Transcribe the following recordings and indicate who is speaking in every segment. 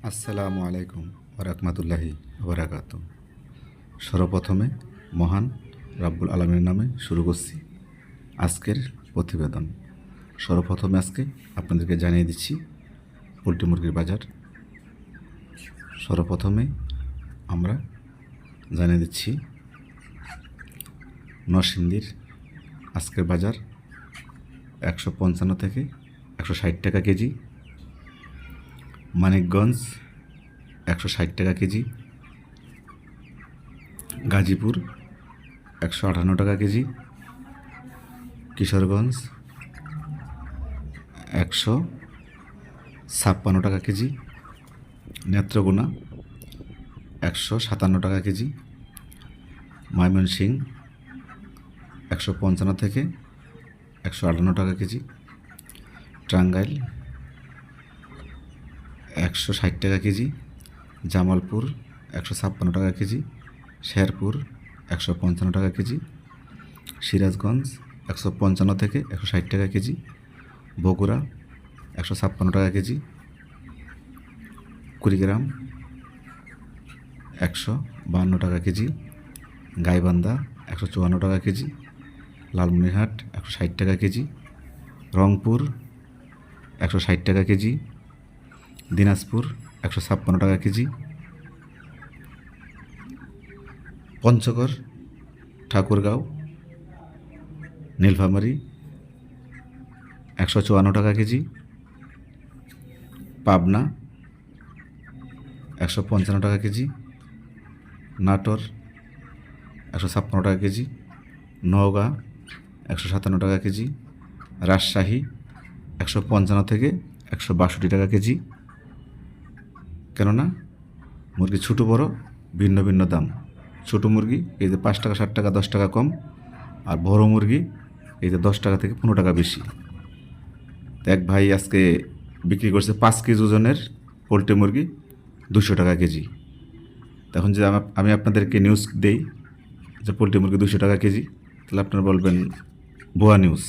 Speaker 1: আসসালামু আলাইকুম ওরহমতুল্লাহি ওবরাকাতু। সর্বপ্রথমে মহান রাব্বুল আলমীর নামে শুরু করছি আজকের প্রতিবেদন। সর্বপ্রথমে আজকে আপনাদেরকে জানিয়ে দিচ্ছি পোলট্রি মুরগির বাজার। সর্বপ্রথমে আমরা জানিয়ে দিচ্ছি নরসিংদীর আজকের বাজার 155 থেকে 160 টাকা কেজি, মানিকগঞ্জ 160 টাকা কেজি, গাজীপুর 158 টাকা কেজি, কিশোরগঞ্জ 156 টাকা কেজি, নেত্রকোনা 157 টাকা কেজি, ময়মনসিংহ 155 থেকে 158 টাকা কেজি, টাঙ্গাইল 160 টাকা কেজি, জামালপুর 156 টাকা কেজি, শেরপুর 155 টাকা কেজি, সিরাজগঞ্জ 155 থেকে 160 টাকা কেজি, বগুড়া 156 টাকা কেজি, কুড়িগ্রাম 152 টাকা কেজি, গাইবান্ধা 154 টাকা কেজি, লালমনিরহাট 160 টাকা কেজি, রংপুর 160 টাকা কেজি, দিনাজপুর 156 টাকা কেজি, পঞ্চগড়, ঠাকুরগাঁও, নীলফামারী 154 টাকা কেজি, পাবনা 155 টাকা কেজি, নাটোর 156 টাকা কেজি, নওগাঁ 157 টাকা কেজি, রাজশাহী 155 থেকে 162 টাকা কেজি। কেননা মুরগি ছোটো বড় ভিন্ন ভিন্ন দাম। ছোটো মুরগি এই যে 5 টাকা 7 টাকা 10 টাকা কম, আর বড় মুরগি এই যে 10 টাকা থেকে 15 টাকা বেশি। তো এক ভাই আজকে বিক্রি করছে 5 কেজি ওজনের পোলট্রি মুরগি 200 টাকা কেজি। তখন যে আমি আপনাদেরকে নিউজ দেই যে পোলট্রি মুরগি 200 টাকা কেজি, তাহলে আপনারা বলবেন ভুয়া নিউজ।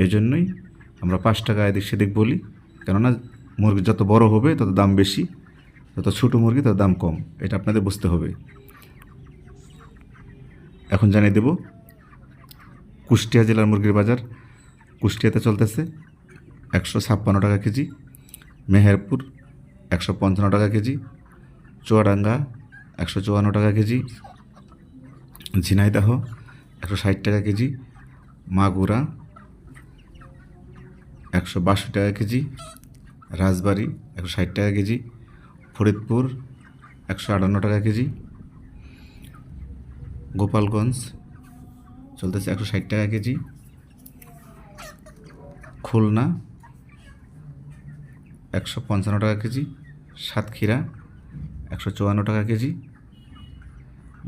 Speaker 1: এই জন্যই আমরা 5 টাকা এদিক সেদিক বলি, কেননা মুরগি যত বড় হবে তত দাম বেশি, যত ছোটো মুরগি তত দাম কম, এটা আপনাদের বুঝতে হবে। এখন জানিয়ে দেব কুষ্টিয়া জেলার মুরগির বাজার। কুষ্টিয়াতে চলতেছে 156 টাকা কেজি, মেহেরপুর 155 টাকা কেজি, চুয়াডাঙ্গা 154 টাকা কেজি, ঝিনাইদহ 160 টাকা কেজি, মাগুরা 162 টাকা কেজি, রাজবাড়ী 160 টাকা কেজি, ফরিদপুর 158 টাকা কেজি, গোপালগঞ্জ চলতেছে 160 টাকা কেজি, খুলনা 155 টাকা কেজি, সাতক্ষীরা 154 টাকা কেজি,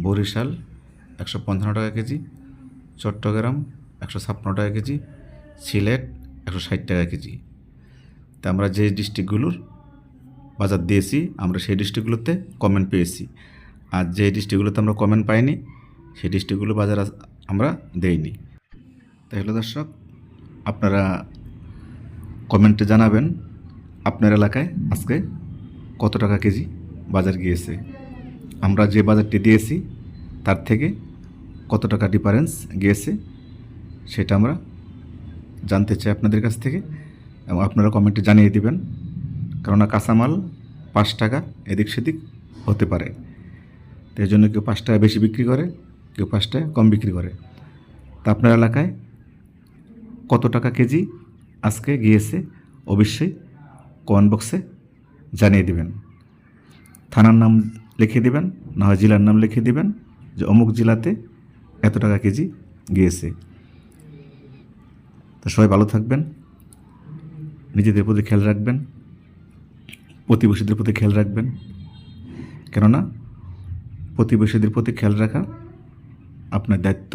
Speaker 1: বরিশাল 155 টাকা কেজি, চট্টগ্রাম 156 টাকা কেজি, সিলেট 160 টাকা কেজি। তা আমরা যে ডিস্ট্রিক্টগুলোর বাজার দিয়েছি, আমরা সেই ডিস্ট্রিক্টগুলোতে কমেন্ট পেয়েছি, আর যে ডিস্ট্রিক্টগুলোতে আমরা কমেন্ট পাইনি সেই ডিস্ট্রিক্টগুলো বাজার আমরা দেইনি। তাহলে দর্শক, আপনারা কমেন্টে জানাবেন আপনার এলাকায় আজকে কত টাকা কেজি বাজার গিয়েছে। আমরা যে বাজারটি দিয়েছি তার থেকে কত টাকা ডিফারেন্স গিয়েছে সেটা আমরা জানতে চাই আপনাদের কাছ থেকে, এবং আপনারা কমেন্টে জানিয়ে দিবেন। কেননা কাঁচামাল 5 টাকা এদিক সেদিক হতে পারে, তো এই জন্য কেউ 5 টাকা বেশি বিক্রি করে, কেউ 5 টাকা কম বিক্রি করে। তা আপনার এলাকায় কত টাকা কেজি আজকে গিয়েছে অবশ্যই কমেন্ট বক্সে জানিয়ে দিবেন। থানার নাম লিখে দিবেন, না হয় জেলার নাম লিখে দিবেন যে অমুক জেলাতে এত টাকা কেজি গিয়েছে। তো সবাই ভালো থাকবেন, নিজেদের প্রতি খেয়াল রাখবেন, প্রতিবেশীদের প্রতি খেয়াল রাখবেন। কেননা প্রতিবেশীদের প্রতি খেয়াল রাখা আপনার দায়িত্ব।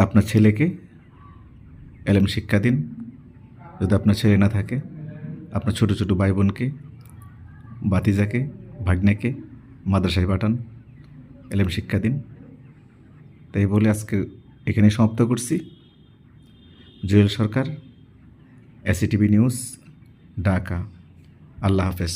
Speaker 1: আপনার ছেলেকে এলেম শিক্ষা দিন, যদি আপনার ছেলে না থাকে আপনার ছোটো ছোটো ভাই বোনকে, ভাতিজাকে, ভাগ্নেকে মাদ্রাসায় পাঠান, এলেম শিক্ষা দিন। তাই বলে আজকে এখানে সমাপ্ত করছি। জুয়েল সরকার, এসিটিভি নিউজ, ঢাকা। আল্লাহ হাফেজ।